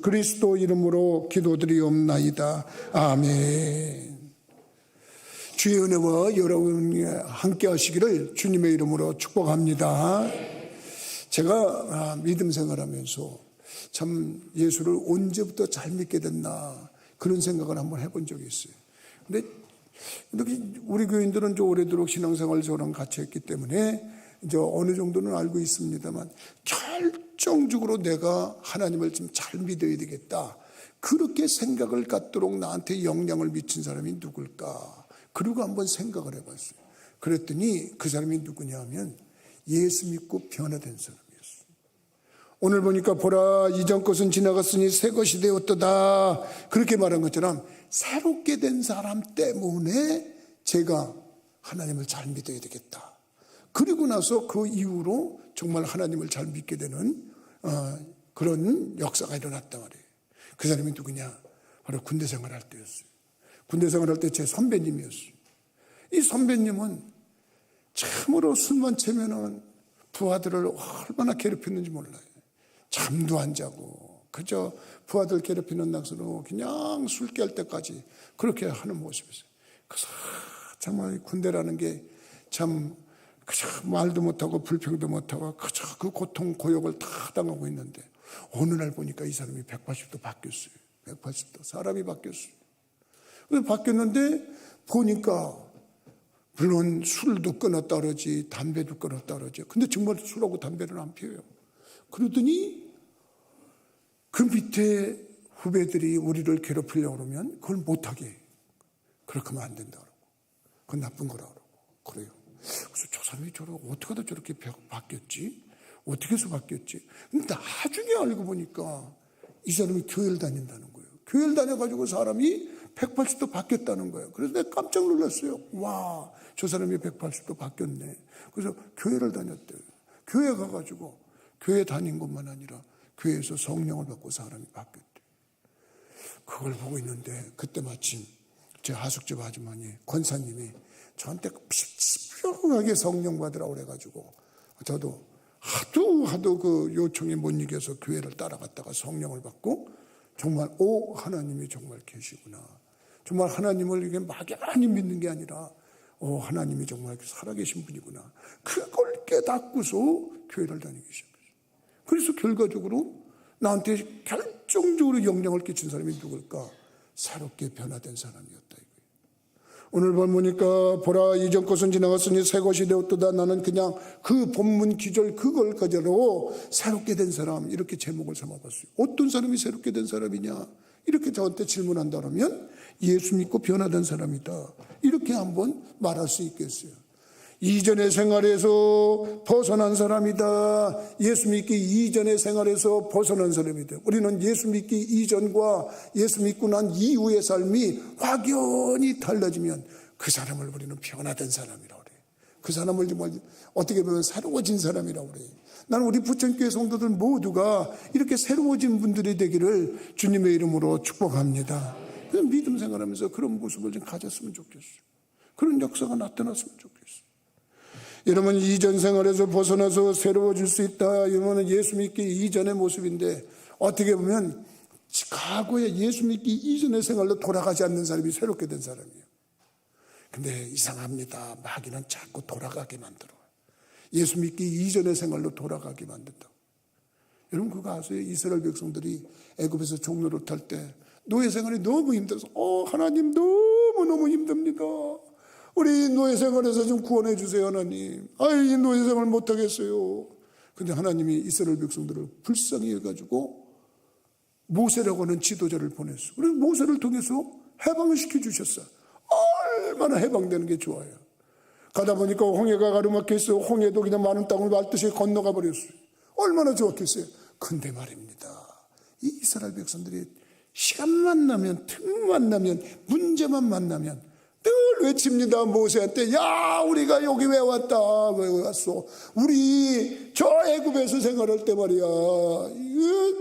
그리스도 이름으로 기도드리옵나이다. 아멘. 주의 은혜와 여러분이 함께 하시기를 주님의 이름으로 축복합니다. 제가 믿음 생활하면서 참 예수를 언제부터 잘 믿게 됐나 그런 생각을 한번 해본 적이 있어요. 근데 우리 교인들은 좀 오래도록 신앙생활을 저랑 같이 했기 때문에 이제 어느 정도는 알고 있습니다만 결정적으로 내가 하나님을 좀 잘 믿어야 되겠다 그렇게 생각을 갖도록 나한테 영향을 미친 사람이 누굴까? 그리고 한번 생각을 해봤어요. 그랬더니 그 사람이 누구냐 하면 예수 믿고 변화된 사람이었어요. 오늘 보니까 보라 이전 것은 지나갔으니 새 것이 되었도다 그렇게 말한 것처럼 새롭게 된 사람 때문에 제가 하나님을 잘 믿어야 되겠다. 그리고 나서 그 이후로 정말 하나님을 잘 믿게 되는 그런 역사가 일어났단 말이에요. 그 사람이 누구냐? 바로 군대 생활할 때였어요. 군대 생활할 때 제 선배님이었어요. 이 선배님은 참으로 술만 채면은 부하들을 얼마나 괴롭혔는지 몰라요. 잠도 안 자고 그저 부하들 괴롭히는 낯으로 그냥 술 깰 때까지 그렇게 하는 모습이었어요. 그래서 정말 군대라는 게 참 그저 말도 못하고 불평도 못하고 그저 그 고통 고역을 다 당하고 있는데 어느 날 보니까 이 사람이 180도 바뀌었어요. 180도 사람이 바뀌었어요. 그래서 바뀌었는데 보니까 물론 술도 끊었다 그러지 담배도 끊었다 그러지. 근데 정말 술하고 담배를 안 피워요. 그러더니 그 밑에 후배들이 우리를 괴롭히려고 그러면 그걸 못하게 해요. 그렇게 하면 안 된다 그러고 그건 나쁜 거라 그러고 그래요. 그래서 저 사람이 어떻게 하다 저렇게 바뀌었지? 어떻게 해서 바뀌었지? 근데 나중에 알고 보니까 이 사람이 교회를 다닌다는 거예요. 교회를 다녀가지고 사람이 180도 바뀌었다는 거예요. 그래서 내가 깜짝 놀랐어요. 와, 저 사람이 180도 바뀌었네. 그래서 교회를 다녔대요. 교회 가가지고 교회 다닌 것만 아니라 교회에서 성령을 받고 사람이 바뀌었대요. 그걸 보고 있는데 그때 마침 제 하숙집 아주머니 권사님이 저한테 피곤하게 성령 받으라고 그래가지고 저도 하도 그 요청에 못 이겨서 교회를 따라갔다가 성령을 받고 정말 하나님이 정말 계시구나. 정말 하나님을 이게 막연히 믿는 게 아니라 하나님이 정말 살아계신 분이구나. 그걸 깨닫고서 교회를 다니기 시작했어요. 그래서 결과적으로 나한테 결정적으로 영향을 끼친 사람이 누굴까? 새롭게 변화된 사람이었다 이거예요. 오늘 보니까 보라 이전 것은 지나갔으니 새 것이 되었도다. 나는 그냥 그 본문 기절 그걸 가지고 새롭게 된 사람 이렇게 제목을 삼아봤어요. 어떤 사람이 새롭게 된 사람이냐? 이렇게 저한테 질문한다면 예수 믿고 변화된 사람이다. 이렇게 한번 말할 수 있겠어요. 이전의 생활에서 벗어난 사람이다. 예수 믿기 이전의 생활에서 벗어난 사람이다. 우리는 예수 믿기 이전과 예수 믿고 난 이후의 삶이 확연히 달라지면 그 사람을 우리는 변화된 사람이라고 그래요. 그 사람을 정말 어떻게 보면 새로워진 사람이라고 그래요. 나는 우리 부천교회 성도들 모두가 이렇게 새로워진 분들이 되기를 주님의 이름으로 축복합니다. 그래서 믿음 생활하면서 그런 모습을 좀 가졌으면 좋겠어요. 그런 역사가 나타났으면 좋겠어요. 여러분 이전 생활에서 벗어나서 새로워질 수 있다. 이거는 예수 믿기 이전의 모습인데 어떻게 보면 과거에 예수 믿기 이전의 생활로 돌아가지 않는 사람이 새롭게 된 사람이에요. 근데 이상합니다. 마귀는 자꾸 돌아가게 만들어요. 예수 믿기 이전의 생활로 돌아가게 만든다고. 여러분 그거 아세요? 이스라엘 백성들이 애굽에서 종로를 탈 때 노예 생활이 너무 힘들어서 하나님 너무너무 힘듭니다. 우리 노예 생활에서 좀 구원해 주세요 하나님. 이 노예 생활 못하겠어요. 근데 하나님이 이스라엘 백성들을 불쌍히 해가지고 모세라고 하는 지도자를 보냈어요. 그래서 모세를 통해서 해방을 시켜주셨어요. 얼마나 해방되는 게 좋아요. 가다 보니까 홍해가 가로막혔어요. 홍해도 그냥 마른 땅을 밟듯이 건너가 버렸어요. 얼마나 좋았겠어요. 근데 말입니다. 이 이스라엘 백성들이 시간만 나면 틈만 나면 문제만 만나면 늘 외칩니다. 모세한테 야 우리가 여기 왜 왔다. 왜 왔어. 우리 저 애굽에서 생활할 때 말이야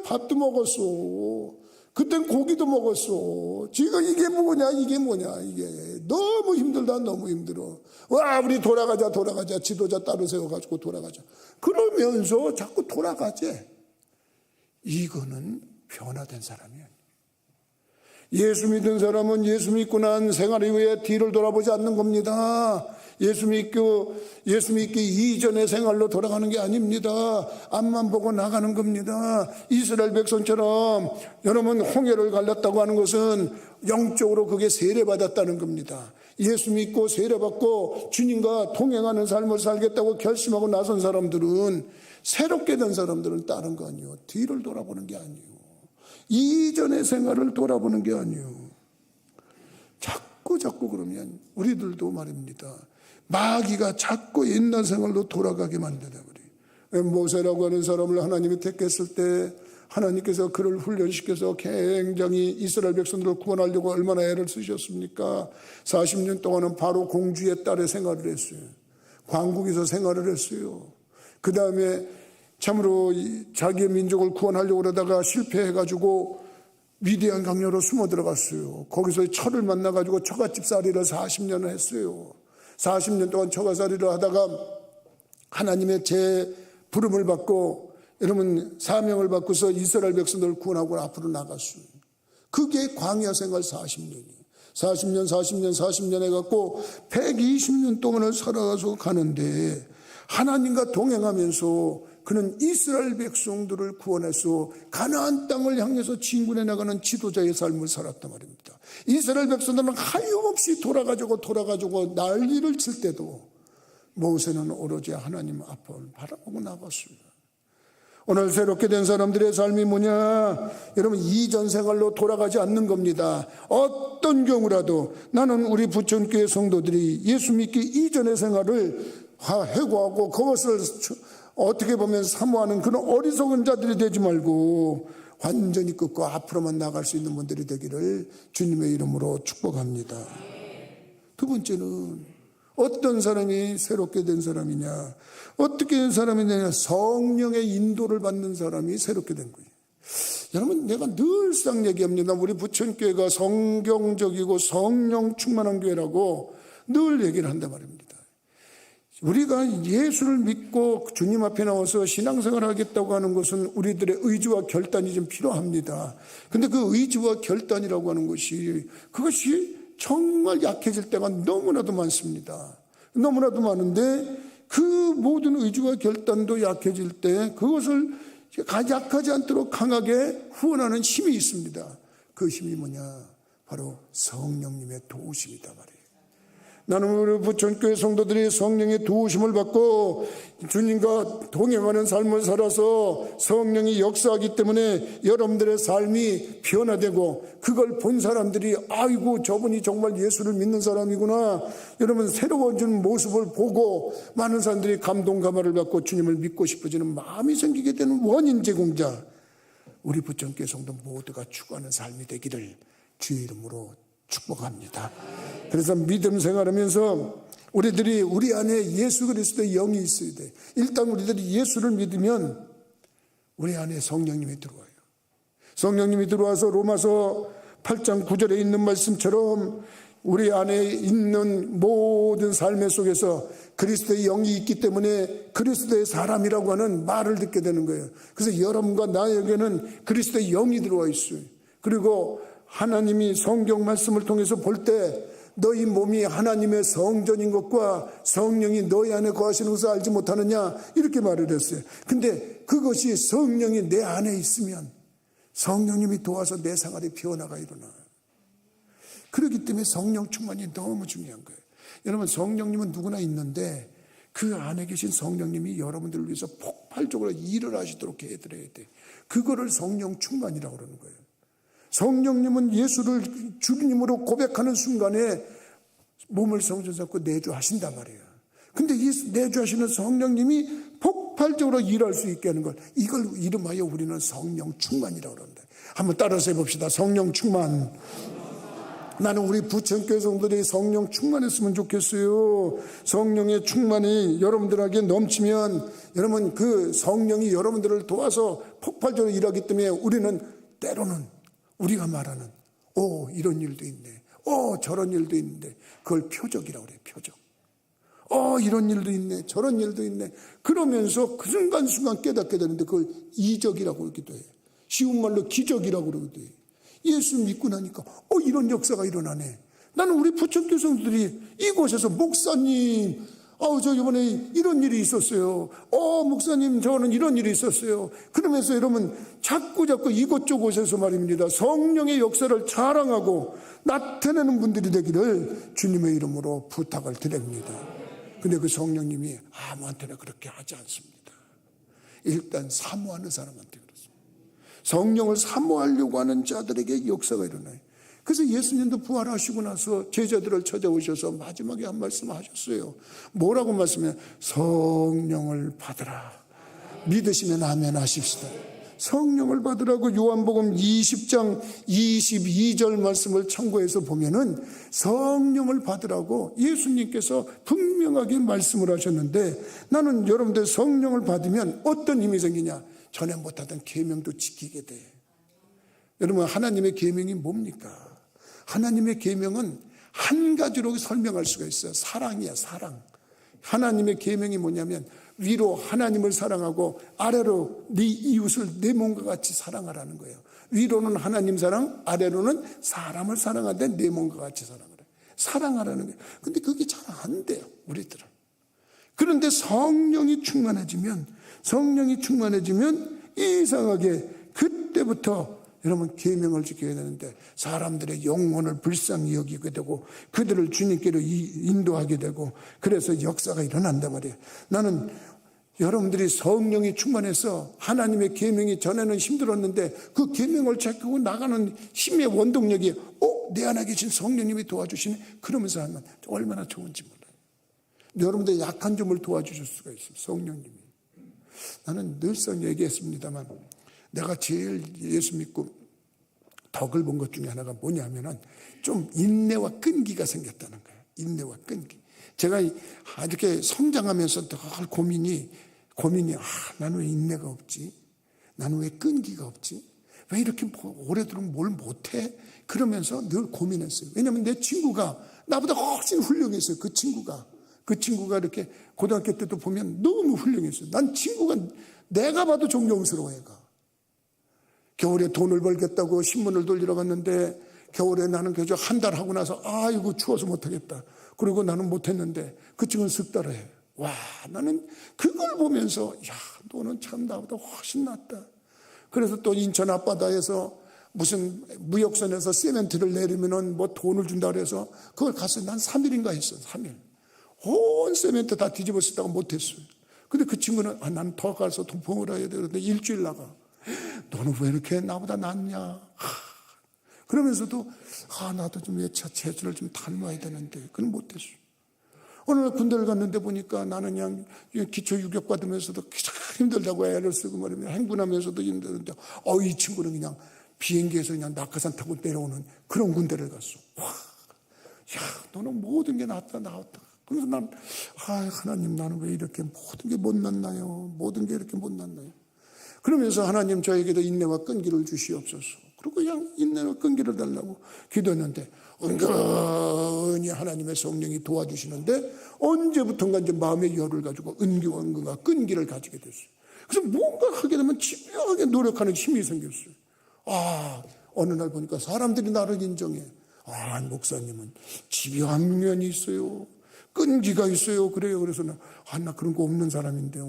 밥도 먹었어. 그땐 고기도 먹었어. 지금 이게 뭐냐 이게 너무 힘들다. 너무 힘들어. 와 우리 돌아가자. 지도자 따로 세워가지고 돌아가자. 그러면서 자꾸 돌아가지. 이거는 변화된 사람이 아니에요. 예수 믿은 사람은 예수 믿고 난 생활 이후에 뒤를 돌아보지 않는 겁니다. 예수 믿기 이전의 생활로 돌아가는 게 아닙니다. 앞만 보고 나가는 겁니다. 이스라엘 백성처럼 여러분 홍해를 갈랐다고 하는 것은 영적으로 그게 세례받았다는 겁니다. 예수 믿고 세례받고 주님과 동행하는 삶을 살겠다고 결심하고 나선 사람들은, 새롭게 된 사람들은 다른 거 아니에요. 뒤를 돌아보는 게 아니에요. 이전의 생활을 돌아보는 게 아니에요. 자꾸 그러면 우리들도 말입니다. 마귀가 자꾸 옛날 생활로 돌아가게 만드는 거예요. 모세라고 하는 사람을 하나님이 택했을 때 하나님께서 그를 훈련시켜서 굉장히 이스라엘 백성들을 구원하려고 얼마나 애를 쓰셨습니까? 40년 동안은 바로 공주의 딸의 생활을 했어요. 광국에서 생활을 했어요. 그 다음에 참으로 자기의 민족을 구원하려고 그러다가 실패해가지고 위대한 강야로 숨어 들어갔어요. 거기서 철을 만나가지고 처갓집 살이를 40년을 했어요. 40년 동안 처갓살이를 하다가 하나님의 제 부름을 받고 여러분 사명을 받고서 이스라엘 백성들을 구원하고 앞으로 나갔어요. 그게 광야 생활 40년이에요. 40년 해갖고 120년 동안을 살아가서 가는데 하나님과 동행하면서 그는 이스라엘 백성들을 구원해서 가나안 땅을 향해서 진군해 나가는 지도자의 삶을 살았단 말입니다. 이스라엘 백성들은 하염없이 돌아가지고 난리를 칠 때도 모세는 오로지 하나님 앞을 바라보고 나갔습니다. 오늘 새롭게 된 사람들의 삶이 뭐냐? 여러분 이전 생활로 돌아가지 않는 겁니다. 어떤 경우라도 나는 우리 부천교회 성도들이 예수 믿기 이전의 생활을 회고하고 그것을 어떻게 보면 사모하는 그런 어리석은 자들이 되지 말고 완전히 끊고 앞으로만 나갈 수 있는 분들이 되기를 주님의 이름으로 축복합니다. 두 번째는 어떤 사람이 새롭게 된 사람이냐, 어떻게 된 사람이냐, 성령의 인도를 받는 사람이 새롭게 된 거예요. 여러분 내가 늘상 얘기합니다. 우리 부천교회가 성경적이고 성령 충만한 교회라고 늘 얘기를 한단 말입니다. 우리가 예수를 믿고 주님 앞에 나와서 신앙생활을 하겠다고 하는 것은 우리들의 의지와 결단이 좀 필요합니다. 근데 그 의지와 결단이라고 하는 그것이 정말 약해질 때가 너무나도 많습니다. 너무나도 많은데 그 모든 의지와 결단도 약해질 때 그것을 약하지 않도록 강하게 후원하는 힘이 있습니다. 그 힘이 뭐냐? 바로 성령님의 도우심이다 말이에요. 나는 우리 부천교회 성도들이 성령의 도우심을 받고 주님과 동행하는 삶을 살아서 성령이 역사하기 때문에 여러분들의 삶이 변화되고 그걸 본 사람들이 아이고 저분이 정말 예수를 믿는 사람이구나, 여러분 새로워지는 모습을 보고 많은 사람들이 감동 감화를 받고 주님을 믿고 싶어지는 마음이 생기게 되는 원인 제공자 우리 부천교회 성도 모두가 추구하는 삶이 되기를 주의 이름으로 축복합니다. 그래서 믿음 생활하면서 우리들이 우리 안에 예수 그리스도의 영이 있어야 돼. 일단 우리들이 예수를 믿으면 우리 안에 성령님이 들어와요. 성령님이 들어와서 로마서 8장 9절에 있는 말씀처럼 우리 안에 있는 모든 삶의 속에서 그리스도의 영이 있기 때문에 그리스도의 사람이라고 하는 말을 듣게 되는 거예요. 그래서 여러분과 나에게는 그리스도의 영이 들어와 있어요. 그리고 하나님이 성경 말씀을 통해서 볼 때 너희 몸이 하나님의 성전인 것과 성령이 너희 안에 거하시는 것을 알지 못하느냐 이렇게 말을 했어요. 근데 그것이 성령이 내 안에 있으면 성령님이 도와서 내 생활이 피어나가 일어나요. 그렇기 때문에 성령 충만이 너무 중요한 거예요. 여러분 성령님은 누구나 있는데 그 안에 계신 성령님이 여러분들을 위해서 폭발적으로 일을 하시도록 해드려야 돼. 그거를 성령 충만이라고 그러는 거예요. 성령님은 예수를 주님으로 고백하는 순간에 몸을 성전 삼고 내주하신단 말이에요. 근데 이 내주하시는 성령님이 폭발적으로 일할 수 있게 하는 걸, 이걸 이름하여 우리는 성령 충만이라고 그러는데 한번 따라서 해봅시다. 성령 충만. 나는 우리 부천교회 성도들이 성령 충만했으면 좋겠어요. 성령의 충만이 여러분들에게 넘치면 여러분 그 성령이 여러분들을 도와서 폭발적으로 일하기 때문에 우리는 때로는 우리가 말하는 이런 일도 있네, 저런 일도 있는데 그걸 표적이라고 그래요. 표적. 이런 일도 있네, 저런 일도 있네. 그러면서 그 순간순간 깨닫게 되는데 그걸 이적이라고 하기도 해요. 쉬운 말로 기적이라고 그러거든. 예수 믿고 나니까 이런 역사가 일어나네. 나는 우리 부천 교성들이 이곳에서 목사님, 저 이번에 이런 일이 있었어요. 목사님, 저는 이런 일이 있었어요. 그러면서 여러분 자꾸 이곳저곳에서 말입니다. 성령의 역사를 자랑하고 나타내는 분들이 되기를 주님의 이름으로 부탁을 드립니다. 근데 그 성령님이 아무한테나 그렇게 하지 않습니다. 일단 사모하는 사람한테 그렇습니다. 성령을 사모하려고 하는 자들에게 역사가 일어나요. 그래서 예수님도 부활하시고 나서 제자들을 찾아오셔서 마지막에 한 말씀 하셨어요. 뭐라고 말씀해? 성령을 받으라. 믿으시면 아멘 하십시다. 성령을 받으라고 요한복음 20장 22절 말씀을 참고해서 보면은 성령을 받으라고 예수님께서 분명하게 말씀을 하셨는데, 나는 여러분들 성령을 받으면 어떤 힘이 생기냐? 전에 못하던 계명도 지키게 돼. 여러분, 하나님의 계명이 뭡니까? 하나님의 계명은 한 가지로 설명할 수가 있어요. 사랑이야, 사랑. 하나님의 계명이 뭐냐면 위로 하나님을 사랑하고 아래로 네 이웃을 내 몸과 같이 사랑하라는 거예요. 위로는 하나님 사랑, 아래로는 사람을 사랑하되 내 몸과 같이 사랑하라. 사랑하라는 거예요. 근데 그게 잘 안 돼요, 우리들은. 그런데 성령이 충만해지면 이상하게 그때부터 여러분 계명을 지켜야 되는데 사람들의 영혼을 불쌍히 여기게 되고 그들을 주님께로 인도하게 되고, 그래서 역사가 일어난단 말이에요. 나는 여러분들이 성령이 충만해서 하나님의 계명이 전에는 힘들었는데 그 계명을 지키고 나가는 힘의 원동력이 내 안에 계신 성령님이 도와주시네, 그러면서 하면 얼마나 좋은지 몰라요. 여러분들의 약한 점을 도와주실 수가 있어요, 성령님이. 나는 늘상 얘기했습니다만 내가 제일 예수 믿고 덕을 본 것 중에 하나가 뭐냐면은 좀 인내와 끈기가 생겼다는 거예요. 인내와 끈기. 제가 이렇게 성장하면서 늘 고민이 나는 왜 인내가 없지? 나는 왜 끈기가 없지? 왜 이렇게 오래도록 뭘 못해? 그러면서 늘 고민했어요. 왜냐하면 내 친구가 나보다 훨씬 훌륭했어요. 그 친구가 이렇게 고등학교 때도 보면 너무 훌륭했어요. 난 친구가 내가 봐도 존경스러워. 얘가 겨울에 돈을 벌겠다고 신문을 돌리러 갔는데 겨울에 나는 그저 한 달 하고 나서 이거 추워서 못하겠다. 그리고 나는 못했는데 그 친구는 석 달을 해요. 와, 나는 그걸 보면서 너는 참 나보다 훨씬 낫다. 그래서 또 인천 앞바다에서 무슨 무역선에서 세멘트를 내리면은 뭐 돈을 준다 그래서 그걸 가서 난 3일인가 했어요. 3일. 온 세멘트 다 뒤집어 쓰다가 못했어요. 근데 그 친구는 난 더 가서 돈 벌어야 돼. 그런데 일주일 나가. 너는 왜 이렇게 나보다 낫냐? 그러면서도 나도 좀 재주를 좀 닮아야 되는데 그건 못했어. 어느 날 군대를 갔는데 보니까 나는 그냥 기초 유격 받으면서도 힘들다고 애를 쓰고 말이면 행군하면서도 힘들는데 이 친구는 그냥 비행기에서 그냥 낙하산 타고 내려오는 그런 군대를 갔어. 너는 모든 게 나왔다. 그래서 난 하나님, 나는 왜 이렇게 모든 게 못났나요? 모든 게 이렇게 못났나요? 그러면서 하나님, 저에게도 인내와 끈기를 주시옵소서. 그리고 그냥 인내와 끈기를 달라고 기도했는데 은근히 하나님의 성령이 도와주시는데 언제부턴가 이제 마음의 열을 가지고 은기와 끈기를 가지게 됐어요. 그래서 뭔가 하게 되면 집요하게 노력하는 힘이 생겼어요. 어느 날 보니까 사람들이 나를 인정해. 목사님은 집요한 면이 있어요. 끈기가 있어요. 그래요. 그래서 나 그런 거 없는 사람인데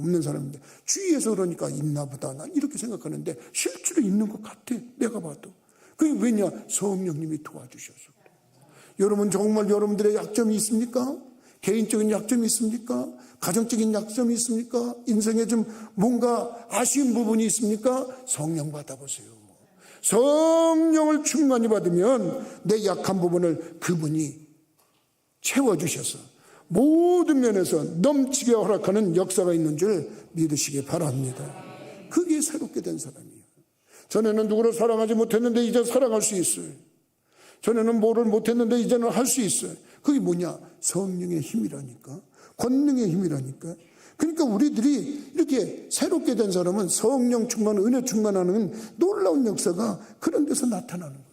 주위에서 그러니까 있나 보다. 난 이렇게 생각하는데 실제로 있는 것 같아. 내가 봐도. 그게 왜냐? 성령님이 도와주셔서 그래. 여러분, 정말 여러분들의 약점이 있습니까? 개인적인 약점이 있습니까? 가정적인 약점이 있습니까? 인생에 좀 뭔가 아쉬운 부분이 있습니까? 성령 받아보세요. 성령을 충만히 받으면 내 약한 부분을 그분이 채워주셔서 모든 면에서 넘치게 허락하는 역사가 있는 줄 믿으시기 바랍니다. 그게 새롭게 된 사람이에요. 전에는 누구를 사랑하지 못했는데 이제 사랑할 수 있어요. 전에는 뭐를 못했는데 이제는 할 수 있어요. 그게 뭐냐? 성령의 힘이라니까. 권능의 힘이라니까. 그러니까 우리들이 이렇게 새롭게 된 사람은 성령 충만, 은혜 충만하는 놀라운 역사가 그런 데서 나타나는 거예요.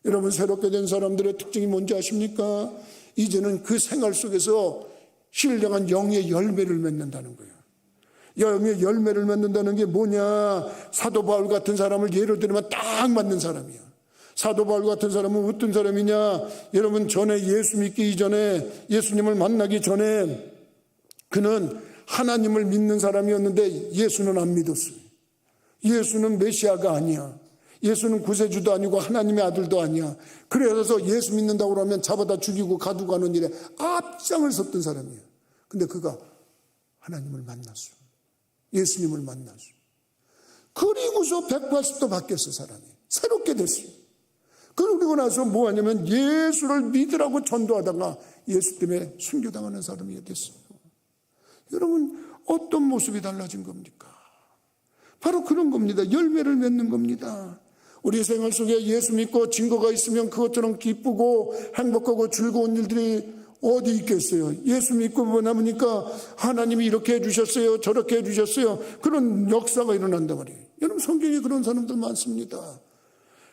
여러분, 새롭게 된 사람들의 특징이 뭔지 아십니까? 이제는 그 생활 속에서 신령한 영의 열매를 맺는다는 거예요. 열매를 맺는다는 게 뭐냐? 사도 바울 같은 사람을 예로 들면 딱 맞는 사람이야. 사도 바울 같은 사람은 어떤 사람이냐? 여러분, 전에 예수 믿기 이전에, 예수님을 만나기 전에 그는 하나님을 믿는 사람이었는데 예수는 안 믿었어요. 예수는 메시아가 아니야. 예수는 구세주도 아니고 하나님의 아들도 아니야. 그래서 예수 믿는다고 그러면 잡아다 죽이고 가두고 하는 일에 앞장을 섰던 사람이에요. 근데 그가 하나님을 만났어요. 예수님을 만났어요. 그리고서 180도 바뀌었어, 사람이. 새롭게 됐어요. 그러고 나서 뭐 하냐면 예수를 믿으라고 전도하다가 예수 때문에 순교당하는 사람이 됐어요. 여러분, 어떤 모습이 달라진 겁니까? 바로 그런 겁니다. 열매를 맺는 겁니다. 우리 생활 속에 예수 믿고 증거가 있으면 그것처럼 기쁘고 행복하고 즐거운 일들이 어디 있겠어요? 예수 믿고 남으니까 하나님이 이렇게 해주셨어요, 저렇게 해주셨어요. 그런 역사가 일어난단 말이에요. 여러분, 성경에 그런 사람들 많습니다.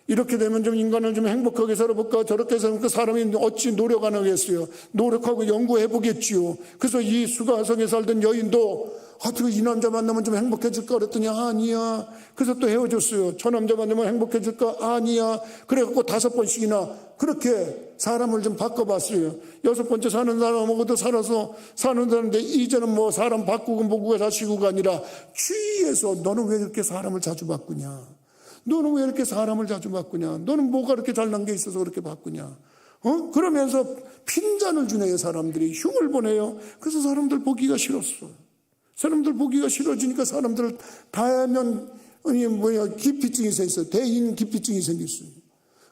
이렇게 되면 좀 인간을 좀 행복하게 살아볼까, 저렇게 살아볼까, 사람이 어찌 노력 안 하겠어요? 노력하고 연구해 보겠지요. 그래서 이 수가성에 살던 여인도 어떻게 이 남자 만나면 좀 행복해질까 그랬더니 아니야. 그래서 또 헤어졌어요. 저 남자 만나면 행복해질까? 아니야. 그래갖고 5번씩이나 그렇게 사람을 좀 바꿔봤어요. 6번째 사는 사람하고도 살아서 사는 사람인데 이제는 뭐 사람 바꾸고 뭐고 다시고가 아니라 주위에서 너는 왜 이렇게 사람을 자주 바꾸냐? 너는 왜 이렇게 사람을 자주 바꾸냐? 너는 뭐가 그렇게 잘난 게 있어서 그렇게 바꾸냐? 그러면서 핀잔을 주네요. 사람들이 흉을 보내요. 그래서 사람들 보기가 싫었어. 사람들 보기가 싫어지니까 사람들 다양한 기피증이 생겼어요. 대인 기피증이 생겼어요.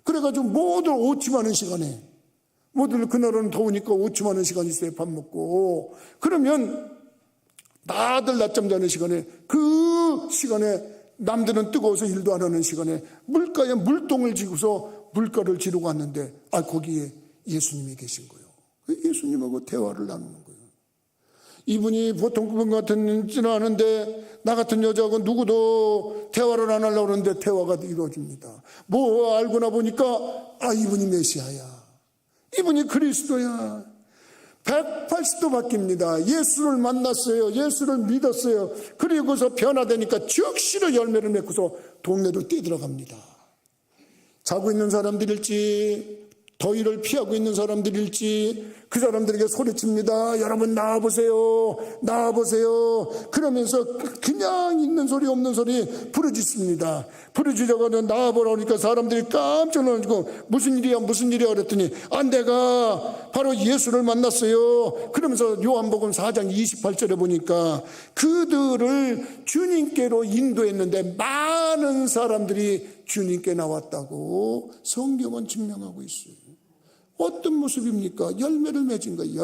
그래가지고 모두 오침하는 시간에, 모두 그날은 더우니까 오침하는 시간이 있어요. 밥 먹고. 그러면 다들 낮잠 자는 시간에, 그 시간에 남들은 뜨거워서 일도 안 하는 시간에 물가에 물동을 지고서 물가를 지르고 왔는데 거기에 예수님이 계신 거예요. 예수님하고 대화를 나누는 거예요. 이분이 보통 그분 같은지는 아는데 나 같은 여자하고 누구도 대화를 안 하려고 그러는데 대화가 이루어집니다. 뭐 알고 보니까 이분이 메시아야. 이분이 그리스도야. 180도 바뀝니다. 예수를 만났어요. 예수를 믿었어요. 그리고서 변화되니까 즉시로 열매를 맺고서 동네로 뛰어들어갑니다. 자고 있는 사람들일지, 더위를 피하고 있는 사람들일지 그 사람들에게 소리칩니다. 여러분 나와보세요. 나와보세요. 그러면서 그냥 있는 소리 없는 소리 부르짖습니다. 부르짖어가 나와보라니까 사람들이 깜짝 놀라고 무슨 일이야 무슨 일이야 그랬더니 내가 바로 예수를 만났어요. 그러면서 요한복음 4장 28절에 보니까 그들을 주님께로 인도했는데 많은 사람들이 주님께 나왔다고 성경은 증명하고 있어요. 어떤 모습입니까? 열매를 맺은 거예요.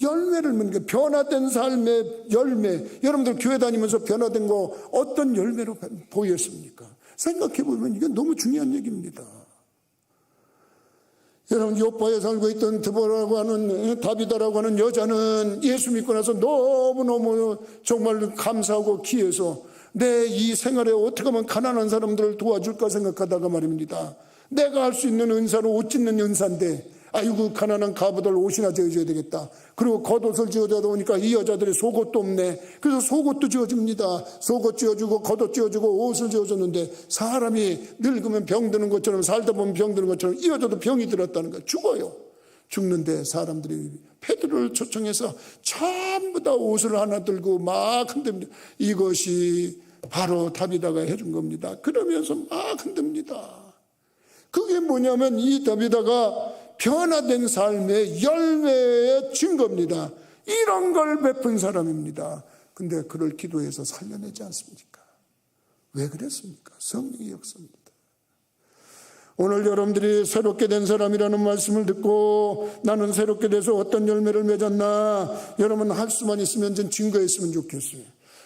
열매를 맺는 거예요. 변화된 삶의 열매. 여러분들 교회 다니면서 변화된 거 어떤 열매로 보였습니까? 생각해보면 이게 너무 중요한 얘기입니다. 여러분, 요파에 살고 있던 드보라고 하는, 다비다라고 하는 여자는 예수 믿고 나서 너무너무 정말 감사하고 기해서 내 이 생활에 어떻게 하면 가난한 사람들을 도와줄까 생각하다가 말입니다. 내가 할 수 있는 은사로 옷 찢는 은사인데 아이고 가난한 가부들 옷이나 지어줘야 되겠다. 그리고 겉옷을 지어줘야 되니까 이 여자들이 속옷도 없네. 그래서 속옷도 지어줍니다. 속옷 지어주고 겉옷 지어주고 옷을 지어줬는데 사람이 늙으면 병드는 것처럼 살다 보면 병드는 것처럼 이 여자도 병이 들었다는 거예요. 죽어요. 죽는데 사람들이 베드로를 초청해서 전부 다 옷을 하나 들고 막 흔듭니다. 이것이 바로 다비다가 해준 겁니다. 그러면서 막 흔듭니다. 그게 뭐냐면 이 다비다가 변화된 삶의 열매의 증거입니다. 이런 걸 베푼 사람입니다. 근데 그를 기도해서 살려내지 않습니까? 왜 그랬습니까? 성령의 역사입니다. 오늘 여러분들이 새롭게 된 사람이라는 말씀을 듣고 나는 새롭게 돼서 어떤 열매를 맺었나 여러분 할 수만 있으면 좀 증거했으면 좋겠어요.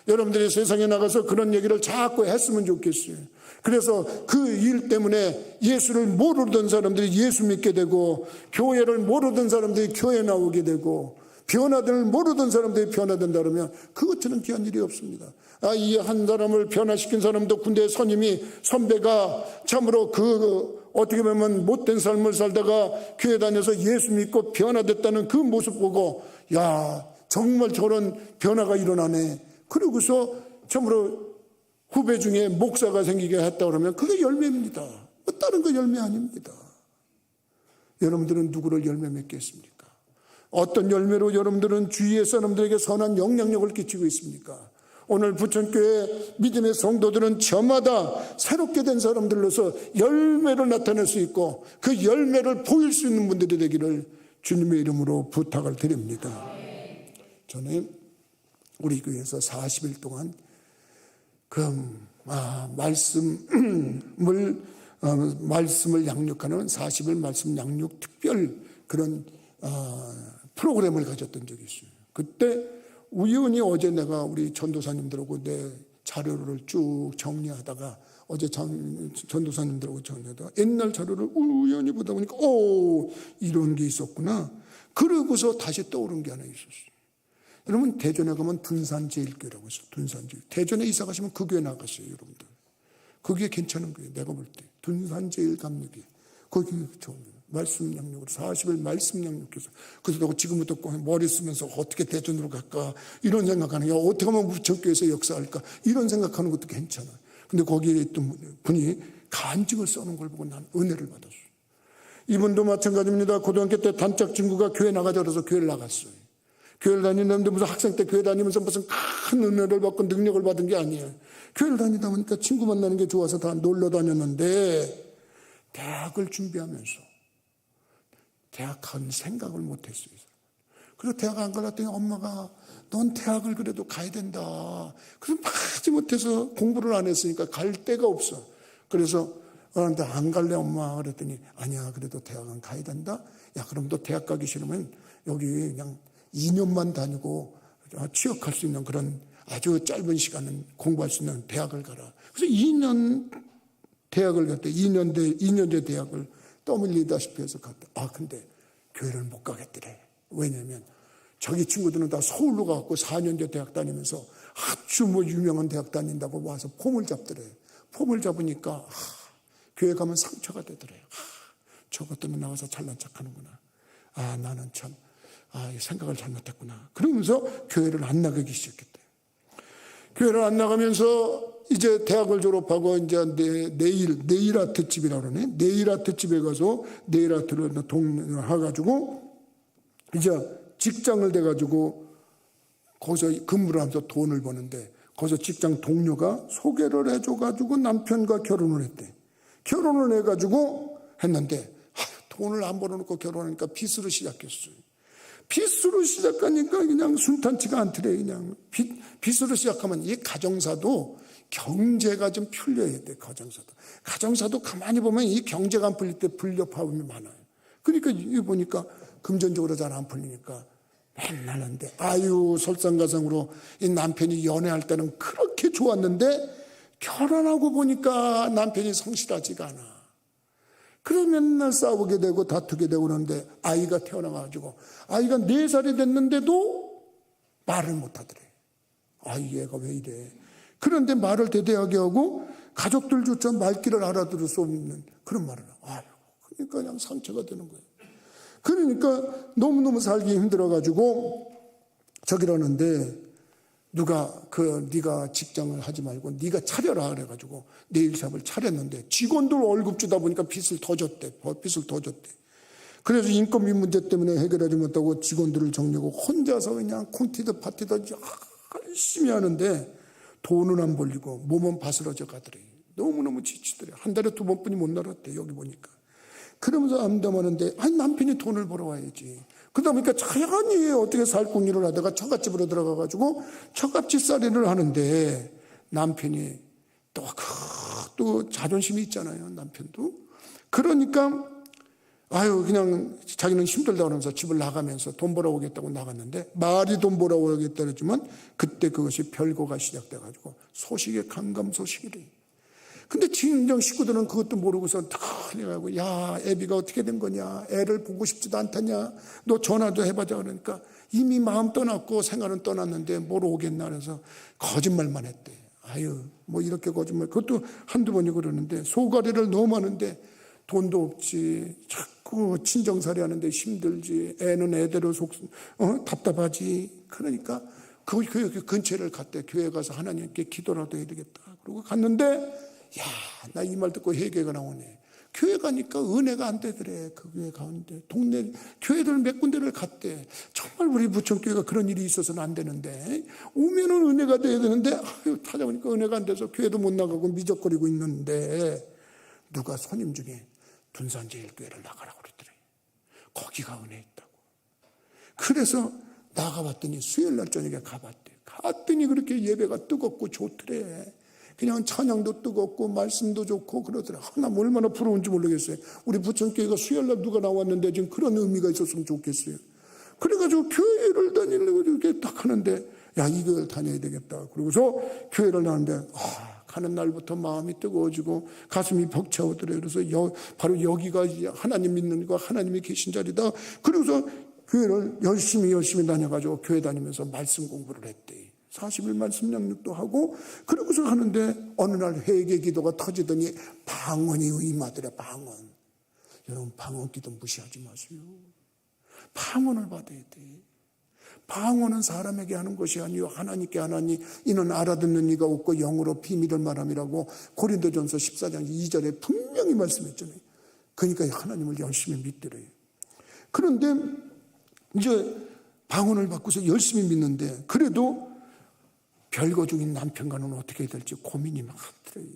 여러분들이 세상에 나가서 그런 얘기를 자꾸 했으면 좋겠어요. 그래서 그 일 때문에 예수를 모르던 사람들이 예수 믿게 되고 교회를 모르던 사람들이 교회 나오게 되고 변화를 모르던 사람들이 변화된다 그러면 그것처럼 귀한 일이 없습니다. 이 한 사람을 변화시킨 사람도 군대 선배가 참으로 어떻게 보면 못된 삶을 살다가 교회 다녀서 예수 믿고 변화됐다는 그 모습 보고 야 정말 저런 변화가 일어나네. 그러고서 참으로 후배 중에 목사가 생기게 했다 그러면 그게 열매입니다. 뭐 다른 거 열매 아닙니다. 여러분들은 누구를 열매 맺겠습니까? 어떤 열매로 여러분들은 주위의 사람들에게 선한 영향력을 끼치고 있습니까? 오늘 부천교회 믿음의 성도들은 저마다 새롭게 된 사람들로서 열매를 나타낼 수 있고 그 열매를 보일 수 있는 분들이 되기를 주님의 이름으로 부탁을 드립니다. 저는 우리 교회에서 40일 동안 말씀을 양육하는 40일 말씀 양육 특별 그런 프로그램을 가졌던 적이 있어요. 그때 우연히 어제 내가 우리 전도사님들하고 내 자료를 쭉 정리하다가 어제 전도사님들하고 정리하다가 옛날 자료를 우연히 보다 보니까 이런 게 있었구나. 그러고서 다시 떠오른 게 하나 있었어요. 여러분 대전에 가면 둔산제일교회라고 있어요. 둔산제일. 대전에 이사 가시면 그 교회 나가세요. 여러분들. 그 교회 괜찮은 교회 내가 볼 때. 둔산제일감리교회. 거기 좋은 교회. 말씀 양육으로 40일 말씀 양육해서 그래서 지금부터 머리 쓰면서 어떻게 대전으로 갈까 이런 생각하는 게 어떻게 하면 부천교회에서 역사할까 이런 생각하는 것도 괜찮아요. 근데 거기에 있던 분이 간증을 써놓은 걸 보고 난 은혜를 받았어요. 이분도 마찬가지입니다. 고등학교 때 단짝 친구가 교회 나가자 그래서 교회를 나갔어요. 교회를 다니는데 무슨 학생 때 교회 다니면서 무슨 큰 은혜를 받고 능력을 받은 게 아니에요. 교회를 다니다 보니까 친구 만나는 게 좋아서 다 놀러 다녔는데 대학을 준비하면서 대학 간 생각을 못했어요. 그래서 대학 안 가봤더니 엄마가 넌 대학을 그래도 가야 된다. 그래서 마지 못해서 공부를 안 했으니까 갈 데가 없어. 그래서 안 갈래 엄마 그랬더니 아니야 그래도 대학은 가야 된다. 야 그럼 너 대학 가기 싫으면 여기 그냥 2년만 다니고 취업할 수 있는 그런 아주 짧은 시간은 공부할 수 있는 대학을 가라. 그래서 2년 대학을 갔대. 2년제 대학을 떠밀리다시피 해서 갔다. 근데 교회를 못 가겠더래. 왜냐면 자기 친구들은 다 서울로 가고 4년제 대학 다니면서 아주 유명한 대학 다닌다고 와서 폼을 잡더래. 폼을 잡으니까 교회 가면 상처가 되더래. 저것 때문에 나와서 잘난 척하는구나. 나는 참 생각을 잘못했구나. 그러면서 교회를 안 나가기 시작했대. 교회를 안 나가면서 이제 대학을 졸업하고 이제 네일 아트 집이라고 그러네. 네일 아트 집에 가서 네일 아트를 해가지고 이제 직장을 돼가지고 거기서 근무를 하면서 돈을 버는데 거기서 직장 동료가 소개를 해줘가지고 남편과 결혼을 했대. 결혼을 해가지고 했는데 돈을 안 벌어놓고 결혼하니까 빚으로 시작했어요. 빚으로 시작하니까 그냥 순탄치가 않더래. 그냥 빚으로 시작하면 이 가정사도 경제가 좀 풀려야 돼. 가정사도 가만히 보면 이 경제가 안 풀릴 때 불협화음이 많아요. 그러니까 이게 보니까 금전적으로 잘 안 풀리니까 맨날 하는데 설상가상으로 이 남편이 연애할 때는 그렇게 좋았는데 결혼하고 보니까 남편이 성실하지가 않아. 그래서 맨날 싸우게 되고 다투게 되고 그러는데 아이가 태어나가지고 아이가 4살이 됐는데도 말을 못하더래. 얘가 왜 이래. 그런데 말을 대대하게 하고 가족들조차 말귀를 알아들을 수 없는 그런 말을 하고 그러니까 그냥 상처가 되는 거예요. 그러니까 너무너무 살기 힘들어가지고 저기라는데 누가 네가 직장을 하지 말고 네가 차려라 그래가지고 네일샵을 차렸는데 직원들 월급 주다 보니까 빚을 더 줬대. 그래서 인건비 문제 때문에 해결하지 못하고 직원들을 정리하고 혼자서 그냥 콘티드 파티도 열심히 하는데 돈은 안 벌리고 몸은 바스러져 가더래. 너무너무 지치더래. 한 달에 2번뿐이 못 날았대. 여기 보니까. 그러면서 암담하는데 남편이 돈을 벌어와야지. 그러다 보니까 자연히 어떻게 살궁리를 하다가 처갓집으로 들어가가지고 처갓집살이를 하는데 남편이 또 자존심이 있잖아요. 남편도. 그러니까 그냥 자기는 힘들다고 하면서 집을 나가면서 돈 벌어오겠다고 나갔는데 말이 돈 벌어오겠다 그랬지만 그때 그것이 별거가 시작돼가지고 소식에 강감소식이래. 근데 친정 식구들은 그것도 모르고서 다 해가지고 야 애비가 어떻게 된 거냐, 애를 보고 싶지도 않다냐, 너 전화도 해보자. 그러니까 이미 마음 떠났고 생활은 떠났는데 뭘 오겠나 그래서 거짓말만 했대. 이렇게 거짓말, 그것도 한두 번이고 그러는데 소가리를 너무 하는데 돈도 없지, 자꾸 친정살이 하는데 힘들지, 애는 애대로 답답하지. 그러니까 그 교회 근처를 갔대. 교회 가서 하나님께 기도라도 해야 되겠다. 그러고 갔는데, 야, 나 이 말 듣고 회개가 나오네. 교회 가니까 은혜가 안 되더래. 그 교회 가운데 동네 교회들 몇 군데를 갔대. 정말 우리 부천교회가 그런 일이 있어서는 안 되는데, 오면은 은혜가 돼야 되는데, 찾아보니까 은혜가 안 돼서 교회도 못 나가고 미적거리고 있는데, 누가 손님 중에 둔산제일교회를 나가라고 그랬더래. 거기가 은혜 있다고. 그래서 나가봤더니 수요일날 저녁에 가봤대. 갔더니 그렇게 예배가 뜨겁고 좋더래. 그냥 찬양도 뜨겁고 말씀도 좋고 그러더라. 나 얼마나 부러운지 모르겠어요. 우리 부천교회가 수요일날 누가 나왔는데 지금 그런 의미가 있었으면 좋겠어요. 그래가지고 교회를 다니려고 이렇게 딱 하는데, 야, 이 교회를 다녀야 되겠다. 그러고서 교회를 나왔는데, 가는 날부터 마음이 뜨거워지고 가슴이 벅차오더래요. 그래서 바로 여기가 하나님 믿는 거, 하나님이 계신 자리다. 그래서 교회를 열심히 다녀가지고 교회 다니면서 말씀 공부를 했대. 40일 말씀 양육도 하고, 그러고서 하는데 어느 날 회개 기도가 터지더니 방언이 임하더래. 방언. 여러분, 방언 기도 무시하지 마세요. 방언을 받아야 돼. 방언은 사람에게 하는 것이 아니요 하나님께 하나니 이는 알아듣는 이가 없고 영으로 비밀을 말함이라고 고린도전서 14장 2절에 분명히 말씀했잖아요. 그러니까 하나님을 열심히 믿더래요. 그런데 이제 방언을 받고서 열심히 믿는데, 그래도 별거 중인 남편과는 어떻게 해야 될지 고민이 많더래요.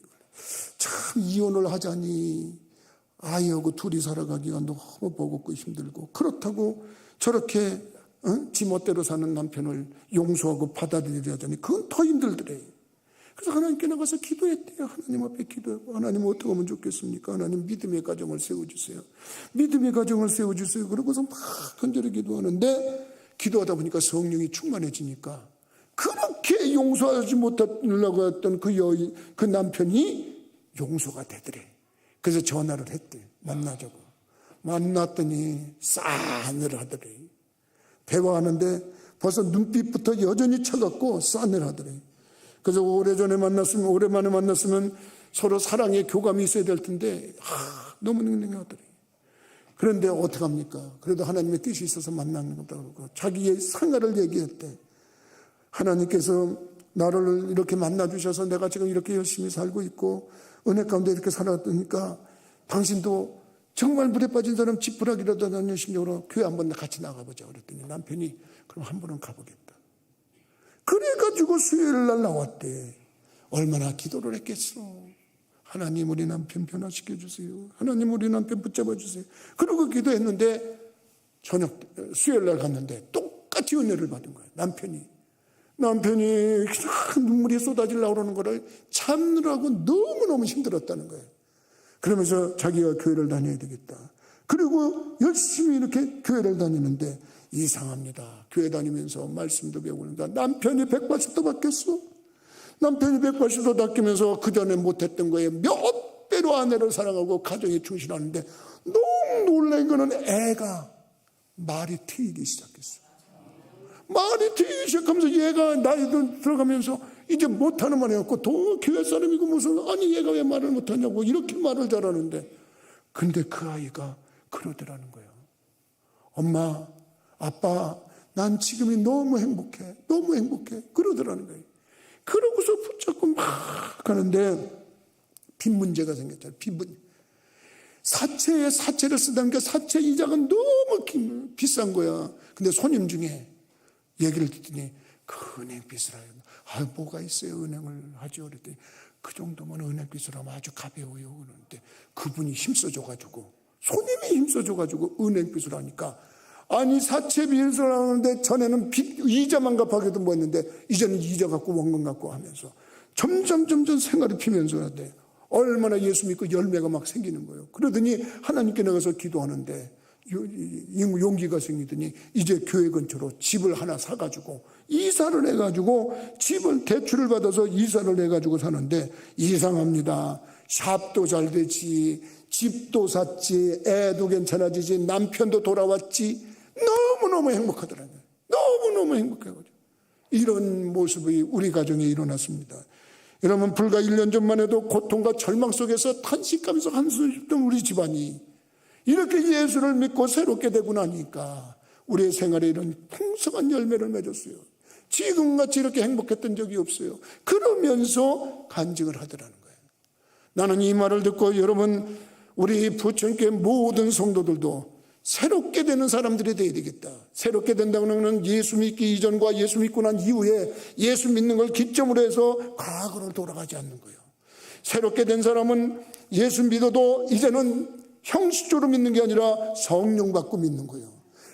참, 이혼을 하자니 아이하고 둘이 살아가기가 너무 버겁고 힘들고, 그렇다고 저렇게 지 멋대로 사는 남편을 용서하고 받아들이려자니 그건 더 힘들더래요. 그래서 하나님께 나가서 기도했대요. 하나님 앞에 기도하고, 하나님 어떻게 하면 좋겠습니까? 하나님 믿음의 가정을 세워주세요. 믿음의 가정을 세워주세요. 그러고서 막 간절히 기도하는데, 기도하다 보니까 성령이 충만해지니까 그렇게 용서하지 못하려고 했던 그 남편이 용서가 되더래. 그래서 전화를 했대. 만나자고. 만났더니 싸늘하더래. 대화하는데 벌써 눈빛부터 여전히 차갑고 싸늘하더래. 그래서 오랜만에 만났으면 서로 사랑의 교감이 있어야 될 텐데, 너무 냉랭하더래. 그런데 어떡합니까? 그래도 하나님의 뜻이 있어서 만나는 거다 그러고 자기의 생활을 얘기했대. 하나님께서 나를 이렇게 만나주셔서 내가 지금 이렇게 열심히 살고 있고 은혜 가운데 이렇게 살았으니까 당신도 정말 물에 빠진 사람 지푸라기라도 하는 심정으로 교회 한번 같이 나가보자 그랬더니 남편이 그럼 한 번은 가보겠다. 그래가지고 수요일 날 나왔대. 얼마나 기도를 했겠어. 하나님 우리 남편 변화시켜주세요. 하나님 우리 남편 붙잡아주세요. 그러고 기도했는데 수요일 날 갔는데 똑같이 은혜를 받은 거예요. 남편이 눈물이 쏟아지려고 그러는 거를 참느라고 너무너무 힘들었다는 거예요. 그러면서 자기가 교회를 다녀야 되겠다. 그리고 열심히 이렇게 교회를 다니는데 이상합니다. 교회 다니면서 말씀도 배우는데 남편이 180도 바뀌었어. 남편이 180도 바뀌면서 그전에 못했던 거에 몇 배로 아내를 사랑하고 가정에 충실하는데 너무 놀란 거는 애가 말이 트이기 시작했어. 말이 트이기 시작하면서 얘가 나이도 들어가면서 이제 못하는 말 해갖고 더 교회 사람이고 무슨 아니 얘가 왜 말을 못하냐고 이렇게 말을 잘하는데, 근데 그 아이가 그러더라는 거예요. 엄마, 아빠, 난 지금이 너무 행복해 그러더라는 거예요. 그러고서 붙잡고 막 가는데 빚 문제가 생겼잖아요. 사채를 쓰다는 게 사채 이자가 너무 비싼 거야. 근데 손님 중에 얘기를 듣더니 그 은행빚을 하요. 뭐가 있어요 은행을 하죠. 그랬더니 그 정도면 은행빚을 하면 아주 가벼워요. 그러는데 그분이 힘써줘가지고 손님이 힘써줘가지고 은행빚을 하니까 아니 사채 빚을 하는데 전에는 이자만 갚아기도 뭐했는데 이제는 이자 갖고 원금 갖고 하면서 점점 생활이 피면서 하는데 얼마나 예수 믿고 열매가 막 생기는 거예요. 그러더니 하나님께 나가서 기도하는데 용기가 생기더니 이제 교회 근처로 집을 하나 사가지고 이사를 해가지고 집을 대출을 받아서 이사를 해가지고 사는데 이상합니다. 샵도 잘 되지, 집도 샀지, 애도 괜찮아지지, 남편도 돌아왔지. 너무너무 행복하더라고요. 너무너무 행복해가지고 이런 모습이 우리 가정에 일어났습니다. 여러분, 불과 1년 전만 해도 고통과 절망 속에서 탄식하면서 한숨 쉬던 우리 집안이 이렇게 예수를 믿고 새롭게 되고 나니까 우리의 생활에 이런 풍성한 열매를 맺었어요. 지금같이 이렇게 행복했던 적이 없어요. 그러면서 간증을 하더라는 거예요. 나는 이 말을 듣고 여러분, 우리 부천교회 모든 성도들도 새롭게 되는 사람들이 되어야 되겠다. 새롭게 된다는 것은 예수 믿기 이전과 예수 믿고 난 이후에 예수 믿는 걸 기점으로 해서 과거로 돌아가지 않는 거예요. 새롭게 된 사람은 예수 믿어도 이제는 형식적으로 믿는 게 아니라 성령 받고 믿는 거예요.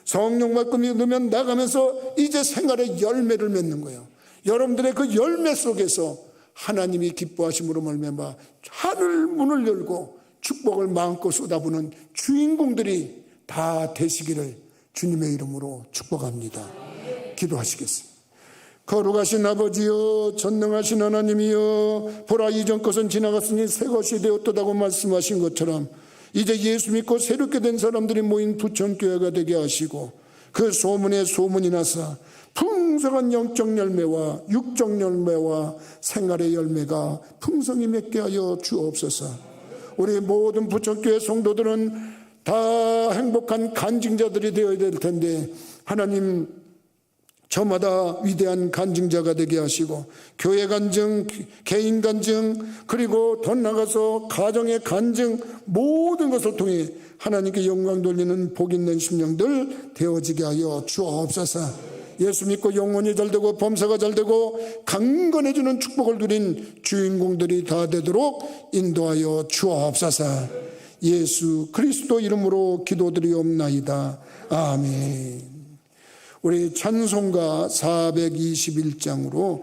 성령 받고 믿으면 나가면서 이제 생활의 열매를 맺는 거예요. 여러분들의 그 열매 속에서 하나님이 기뻐하심으로 말미암아 하늘 문을 열고 축복을 마음껏 쏟아부는 주인공들이 다 되시기를 주님의 이름으로 축복합니다. 기도하시겠습니다. 거룩하신 아버지여, 전능하신 하나님이여, 보라 이전 것은 지나갔으니 새 것이 되었다고 말씀하신 것처럼 이제 예수 믿고 새롭게 된 사람들이 모인 부천교회가 되게 하시고 그 소문에 소문이 나서 풍성한 영적 열매와 육적 열매와 생활의 열매가 풍성히 맺게 하여 주옵소서. 우리 모든 부천교회 성도들은 다 행복한 간증자들이 되어야 될 텐데 하나님, 저마다 위대한 간증자가 되게 하시고 교회 간증, 개인 간증, 그리고 더 나가서 가정의 간증, 모든 것을 통해 하나님께 영광 돌리는 복 있는 심령들 되어지게 하여 주옵소서. 예수 믿고 영혼이 잘되고 범사가 잘되고 강건해지는 축복을 누린 주인공들이 다 되도록 인도하여 주옵소서. 예수 그리스도 이름으로 기도드리옵나이다. 아멘. 우리 찬송가 421장으로